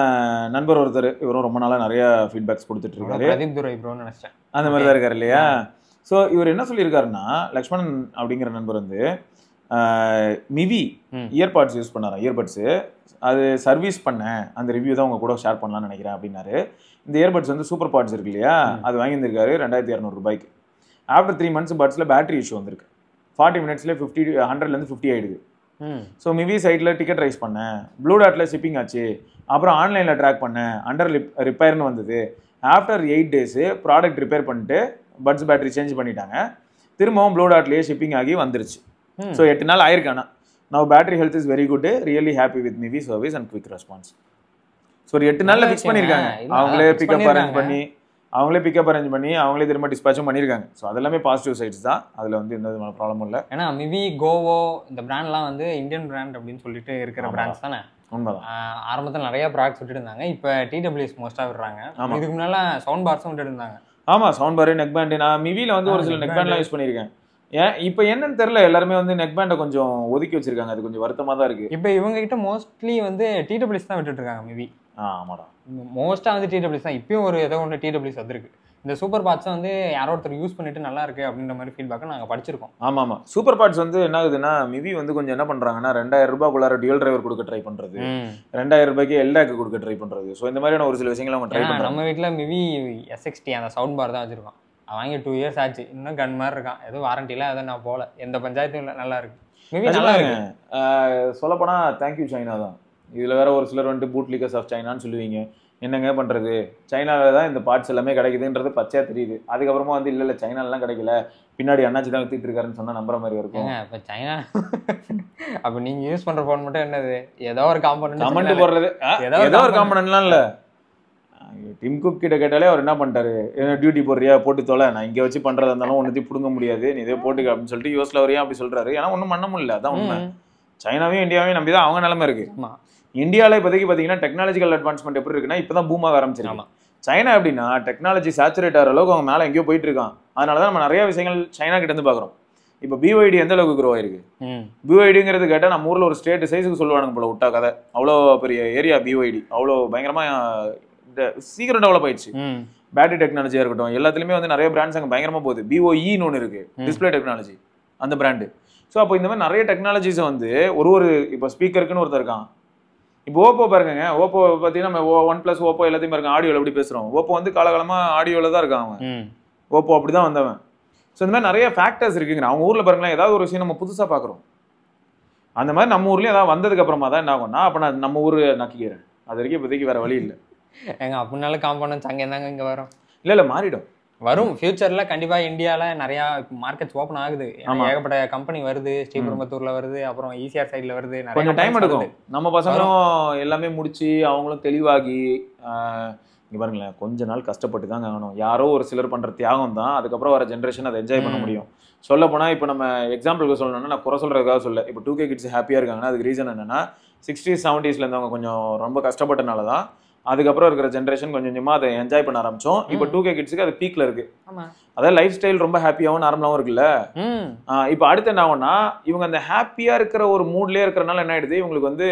நண்பர் ஒருத்தர், இவரும் ரொம்ப நாளாக நிறைய ஃபீட்பேக்ஸ் கொடுத்துட்டு இருக்காரு. பிரதீப் துரை ப்ரோன்னு நினச்சேன். அந்த மாதிரி தான் இருக்காரு இல்லையா. ஸோ இவர் என்ன சொல்லியிருக்காருன்னா, லக்ஷ்மணன் அப்படிங்கிற நண்பர் வந்து மிவி இயர்பாட்ஸ் யூஸ் பண்ணாராம். இயர்பட்ஸு அது சர்வீஸ் பண்ணேன், அந்த ரிவ்யூ தான் உங்க கூட ஷேர் பண்ணலாம்னு நினைக்கிறேன் அப்படின்னாரு. இந்த இயர்பட்ஸ் வந்து சூப்பர் பாட்ஸ் இருக்கு இல்லையா, அது வாங்கியிருந்திருக்காரு 2200 ரூபாய்க்கு. ஆஃப்டர் 3 months பட்ஸில் பேட்டரி இஷ்யூ வந்திருக்கு. 40 minutesல 100லேருந்து 50 ஆயிடுது. ஸோ மிவி சைட்டில் டிக்கெட் ரைஸ் பண்ணேன், ப்ளூ டாட்டில் ஷிப்பிங் ஆச்சு, அப்புறம் ஆன்லைனில் ட்ராக் பண்ணேன், அண்டர் ரிப்பேர்னு வந்தது. ஆஃப்டர் 8 days ப்ராடக்ட் ரிப்பேர் பண்ணிட்டு பட்ஸ் பேட்டரி சேஞ்ச் பண்ணிட்டாங்க, திரும்பவும் ப்ளூ டாட்லேயே ஷிப்பிங் ஆகி வந்துருச்சு. ஸோ 8 நாள் ஆயிருக்கானா. Now battery health is very good, really happy with Mivi service and quick response. So ஒரு 8 நாளில் ஃபிக்ஸ் பண்ணியிருக்காங்க. அவங்களே பிக்கப் அரேஞ்ச் பண்ணி அவங்களே திரும்ப டிஸ்பேச்சும் பண்ணியிருக்காங்க. ஸோ அதெல்லாமே பாசிட்டிவ் சைட்ஸ் தான். அதில் வந்து எந்த விதமான ப்ராப்ளமும் இல்லை. ஏன்னா மிவி, கோவோ இந்த பிராண்ட்லாம் வந்து இந்தியன் பிராண்ட் அப்படின்னு சொல்லிட்டு இருக்கிற பிராண்ட்ஸ் தானே. உண்மைதான். ஆரம்பத்தில் நிறைய ப்ராடக்ட்ஸ் விட்டுட்டு இருந்தாங்க, இப்போ டிடபிள்யூஎஸ் மோஸ்ட்டாக விடுறாங்க. இதுக்கு முன்னால சவுண்ட் பார்ஸும் விட்டுட்டு இருந்தாங்க. ஆமாம், சவுண்ட் பாரு, நெக் பேண்டு. நான் மிவியில் வந்து ஒரு சில நெக் பேண்ட்லாம் யூஸ் பண்ணியிருக்கேன். ஏன் இப்போ என்னன்னு தெரியல, எல்லாருமே வந்து நெக் பேண்டை கொஞ்சம் ஒதுக்கி வச்சிருக்காங்க. அது கொஞ்சம் வருத்தமாக தான் இருக்குது. இப்போ இவங்க கிட்ட மோஸ்ட்லி வந்து டிடபிள்யூஎஸ் தான் விட்டுட்டு இருக்காங்க மிவி. ஆமாடா, மோஸ்ட்டாக வந்து டிடபிள்யூஎஸ் தான். இப்பயும் ஒரு ஏதோ ஒன்று டிடபிள்யூஎஸ் வந்துருக்கு. இந்த சூப்பர் பார்ட்ஸை வந்து யாரோ ஒருத்தர் யூஸ் பண்ணிட்டு நல்லா இருக்கு அப்படின்ற மாதிரி ஃபீட்பேக்கை நாங்கள் படிச்சிருக்கோம். ஆமாம், சூப்பர் பார்ட்ஸ் வந்து என்ன ஆகுதுன்னா, மிவி வந்து கொஞ்சம் என்ன பண்ணுறாங்கன்னா 2000 ரூபாய்க்குள்ளார டியூல் டிரைவர் கொடுக்க ட்ரை பண்ணுறது, 2000 ரூபாய்க்கு எல்டாக்கு கொடுக்க ட்ரை பண்ணுறது. ஸோ இந்த மாதிரியான ஒரு சில விஷயங்கள் அவங்க ட்ரை பண்ணுறாங்க. நம்ம வீட்டில் மிவி SXT அந்த சவுண்ட் பார் தான் வச்சிருக்கோம். வாங்கி 2 years ஆச்சு, இன்னும் கன் மாதிரி இருக்கான். எதுவும் வாரண்டியில் அதை நான் போகல, எந்த பஞ்சாயத்தும் இல்லை. நல்லா இருக்கு மிவி, நல்லா இருக்கு. சொல்லப்போனால் தேங்க்யூ சைனா தான். இதில் வேற ஒரு சிலர் வந்துட்டு பூட் லீக்கர்ஸ் ஆஃப் சைனான்னு சொல்லுவீங்க. என்னங்க பண்ணுறது, சைனாவில் தான் இந்த பார்ட்ஸ் எல்லாமே கிடைக்குதுன்றது பச்சையாக தெரியுது. அதுக்கப்புறமா வந்து இல்லை சைனாலலாம் கிடைக்கல, பின்னாடி அண்ணாச்சி தான் வித்துட்டு இருக்காருன்னு சொன்னால் நம்புற மாதிரி இருக்கும். இப்போ சைனா அப்போ நீங்கள் யூஸ் பண்ணுற ஃபோன் மட்டும் என்னது, ஏதோ ஒரு கமெண்ட் போடுறது, ஏதோ ஒரு காம்பனன்ட்லாம் இல்லை. டிம் குக் கிட்ட கேட்டாலே அவர் என்ன பண்ணிட்டாரு, டியூட்டி போடுறியா போட்டு தொலை, நான் இங்கே வச்சு பண்ணுறதா இருந்தாலும் ஒன்றுத்தையும் பிடுங்க முடியாது, நீ இதே போட்டுக்க அப்படின்னு சொல்லிட்டு யூஎஸ்ல வரையும் அப்படி சொல்கிறாரு. ஏன்னா ஒன்றும் பண்ண முடியல, அதான் உண்மை. சைனாவையும் இந்தியாவையும் நம்பி தான் அவங்க நிலைமை இருக்கு. இந்தியாவில் இப்போதைக்கு பார்த்தீங்கன்னா டெக்னாலஜிக்கல் அட்வான்ஸ்மெண்ட் எப்படி இருக்குன்னா இப்போ தான் பூமாக ஆரம்பிச்சிருக்காங்க. சைனா எப்படின்னா டெக்னாலஜி சேச்சுரேட் ஆகிற அளவுக்கு அவங்க மேலே எங்கேயோ போயிட்டு இருக்கான். அதனால தான் நம்ம நிறைய விஷயங்கள் சைனா கிட்ட இருந்து பார்க்குறோம். இப்போ BYD எந்த அளவுக்கு க்ரோ ஆயிருக்கு. BYDங்கிறது கேட்டால் நம்ம ஊரில் ஒரு ஸ்டேட் சைஸுக்கு சொல்லுவானுங்க போல விட்டா கதை. அவ்வளோ பெரிய ஏரியா BYD, அவ்வளோ பயங்கரமாக சீக்கிரம் டெவலப் ஆயிடுச்சு. பேட்டரி டெக்னாலஜியாக இருக்கட்டும், எல்லாத்துலேயுமே வந்து நிறைய பிராண்ட்ஸ் அங்கே பயங்கரமாக போகுது. BOEன்னு ஒன்று இருக்குது, டிஸ்பிளே டெக்னாலஜி, அந்த பிராண்டு. ஸோ அப்போ இந்த மாதிரி நிறைய டெக்னாலஜிஸை வந்து ஒரு இப்போ ஸ்பீக்கருக்குன்னு ஒருத்தர் இருக்கான். இப்போ ஓப்போ பாருங்க, ஓப்போ பார்த்தீங்கன்னா நம்ம OnePlus, ஓப்போ எல்லாத்தையும் பாருங்க, ஆடியோவில் எப்படி பேசுகிறோம். ஓப்போ வந்து காலகாலமாக ஆடியோவில் தான் இருக்கான் அவன். ஓப்போ அப்படி தான் வந்தவன். ஸோ இந்த மாதிரி நிறைய ஃபேக்டர்ஸ் இருக்குங்க. அவங்க ஊரில் பாருங்களேன், ஏதாவது ஒரு விஷயம் நம்ம புதுசாக பார்க்குறோம். அந்த மாதிரி நம்ம ஊர்லயும் ஏதாவது வந்ததுக்கு அப்புறமா தான் என்ன ஆகும்னா அப்ப நான் நம்ம ஊரு நக்கிக்கிறேன். அது வரைக்கும் இப்போதைக்கு வேற வழி இல்லை. எங்க அப்படினாலும் காம்பவுண்ட் அங்கே தாங்க இங்க வரும். இல்ல மாறிடும். வரும் ஃபியூச்சர்ல கண்டிப்பா. இந்தியால நிறைய மார்க்கெட்ஸ் ஓப்பன் ஆகுது. ஏகப்பட்ட கம்பெனி வருது. ஸ்ரீபெரும்புத்தூர்ல வருது, அப்புறம் ஈசிஆர் சைட்ல வருது. கொஞ்சம் டைம் எடுக்கும். நம்ம பசங்களும் எல்லாமே முடிச்சு அவங்களும் தெளிவாகி இங்க பாருங்களேன், கொஞ்ச நாள் கஷ்டப்பட்டு தான் ஆகணும். யாரோ ஒரு சிலர் பண்ற தியாகம் தான் அதுக்கப்புறம் வர ஜென்ரேஷன் அதை என்ஜாய் பண்ண முடியும். சொல்ல போனா இப்போ நம்ம எக்ஸாம்பிளுக்கு சொல்லணும்னா, நான் குறை சொல்றதுக்காக சொல்ல, இப்போ 2K கிட்ஸ் ஹாப்பியா இருக்காங்கன்னா அதுக்கு ரீசன் என்னன்னா 60s 70s இருந்தவங்க கொஞ்சம் ரொம்ப கஷ்டப்பட்டனால தான் அதுக்கப்புறம் இருக்கிற ஜென்ரேஷன் கொஞ்சம் கொஞ்சமா அதை என்ஜாய் பண்ண ஆரம்பிச்சோம். இப்போ 2K கிட்ஸுக்கு அது பீக்ல இருக்கு. அதாவது லைஃப் ஸ்டைல் ரொம்ப ஹாப்பியாகவும் நார்மலாகவும் இருக்குல்ல. இப்போ அடுத்து என்ன ஆகும்னா, இவங்க அந்த ஹாப்பியா இருக்கிற ஒரு மூட்லயே இருக்கிறனால என்ன ஆயிடுது, இவங்களுக்கு வந்து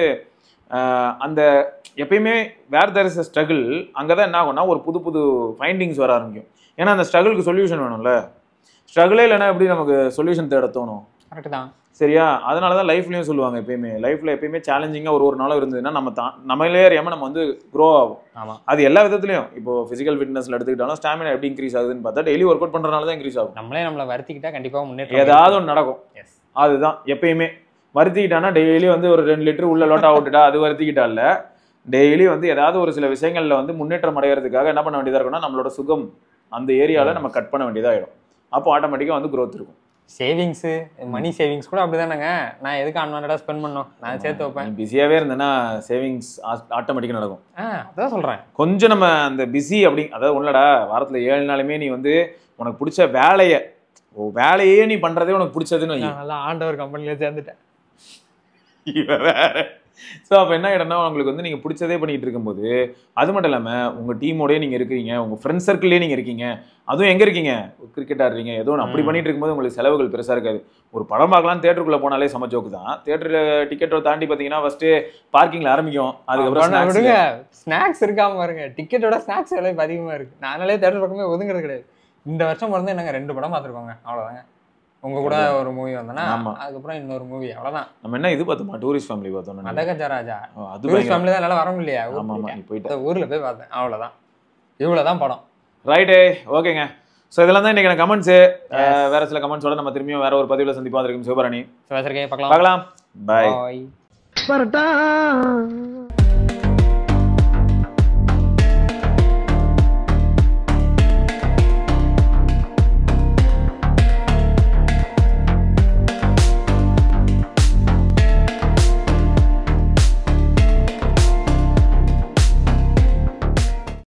அந்த எப்பயுமே வேர் தேர் இஸ் அ ஸ்ட்ரகிள், அங்கதான் என்ன ஆகும்னா ஒரு புது புது ஃபைண்டிங்ஸ் வர ஆரம்பிக்கும். ஏன்னா அந்த ஸ்ட்ரகிளுக்கு சொல்யூஷன் வேணும்ல. ஸ்ட்ரகிளே இல்லைன்னா எப்படி நமக்கு சொல்யூஷன் தேட தோணும்? கரெக்ட் தான். சரியா? அதனாலதான் லைஃப்லயும் சொல்லுவாங்க, எப்பயுமே லைஃப்ல எப்பயுமே சேலஞ்சிங்கா ஒரு நாளும் இருந்ததுன்னா நம்ம நம்மளே அறியாம நம்ம வந்து க்ரோ ஆகும். அது எல்லா விதத்துலயும். இப்போ பிசிக்கல் ஃபிட்னஸ்ல எடுத்துக்கிட்டாலும் ஸ்டாமினா எப்படி இன்க்ரீஸ் ஆகுதுன்னு பார்த்தா டெய்லி ஒர்க் அவுட் பண்றதுனால தான் இன்க்ரீஸ் ஆகும். நம்மளை வருத்திக்கிட்டா கண்டிப்பா முன்னேற்றம் ஏதாவது ஒன்று நடக்கும். அதுதான் எப்பயுமே. வருத்திக்கிட்டானா டெய்லி வந்து ஒரு 2 லிட்டர் உள்ள லோட்டா விட்டுட்டா அது வருத்திக்கிட்டா இல்ல. டெய்லி வந்து ஏதாவது ஒரு சில விஷயங்கள்ல வந்து முன்னேற்றம் அடைகிறதுக்காக என்ன பண்ண வேண்டியதா இருக்கும்னா, நம்மளோட சுகம் அந்த ஏரியால நம்ம கட் பண்ண வேண்டியதாயிடும். அப்போ ஆட்டோமேட்டிக்கா வந்து growth இருக்கும். சேவிங்ஸ், மணி சேவிங்ஸ் கூட அப்படிதானங்க. நான் எதுக்கு அன்வான்டா ஸ்பெண்ட் பண்ணணும், நான் சேர்த்து வைப்பேன். பிஸியாவே இருந்தேன்னா சேவிங்ஸ் ஆட்டோமேட்டிக்கா நடக்கும். அதான் சொல்றேன். கொஞ்சம் நம்ம அந்த பிஸி அப்படி, அதாவது ஒண்ணுடா வாரத்துல 7 நாளுமே நீ வந்து உனக்கு பிடிச்ச வேலையே நீ பண்றதே உனக்கு பிடிச்சதுன்னு நல்லா ஆண்டவர் கம்பெனில சேர்ந்துட்டேன். ஸோ அப்போ என்ன ஆகிடும்னா, உங்களுக்கு வந்து நீங்கள் பிடிச்சதே பண்ணிட்டு இருக்கும்போது அது மட்டும் இல்லாமல் உங்கள் டீமோடய நீங்கள் இருக்கிறீங்க, உங்கள் ஃப்ரெண்ட்ஸ் சர்க்கிள்லேயே நீங்கள் இருக்கீங்க. அதுவும் எங்கே இருக்கீங்க, கிரிக்கெட் ஆடுறீங்க, ஏதோ ஒன்று அப்படி பண்ணிட்டு இருக்கும்போது உங்களுக்கு செலவுகள் பெருசாக இருக்காது. ஒரு படம் பார்க்கலாம் தேட்டருக்குள்ளே போனாலே செம ஜோக்கு தான். தேட்டர் டிக்கெட்டை தாண்டி பார்த்தீங்கன்னா ஃபர்ஸ்ட் பார்க்கிங்கில் ஆரம்பிக்கும். அதுக்கப்புறம் ஸ்நாக்ஸ் இருக்காம பாருங்க. டிக்கெட்டோட ஸ்நாக்ஸ் விலை அதிகமாக இருக்கு. நானாலே தேட்டர் பக்கமே ஒதுங்குறது கிடையாது. இந்த வருஷம் பிறந்து என்னங்க 2 படம் பார்த்துருக்கோங்க, அவ்வளோதாங்க. உங்க கூட ஒரு மூவி வந்தனா, அதுக்கப்புறம் இன்னொரு மூவி, அவ்வளவுதான். நம்ம என்ன இது பார்த்தோமா, டூரிஸ்ட் ஃபேமிலி பார்த்தோம். அதகஜராஜா டூரிஸ்ட் ஃபேமிலி தான், என்னால வர முடியலையா? ஆமா ஆமா, நீ போயிட்டு ஊர்ல போய் பார்த்தேன், அவ்வளவுதான். இவ்வளவுதான் படம். ரைட்டு, ஓகேங்க. ஸோ இதெல்லாம் தான் இன்னைக்கு கமெண்ட்ஸ். வேற சில கமெண்ட்ஸோட நம்ம திரும்பியும் வேற ஒரு பதிவில் சந்திப்பா இருக்கும். சிவபரணி பார்க்கலாம். பாய்.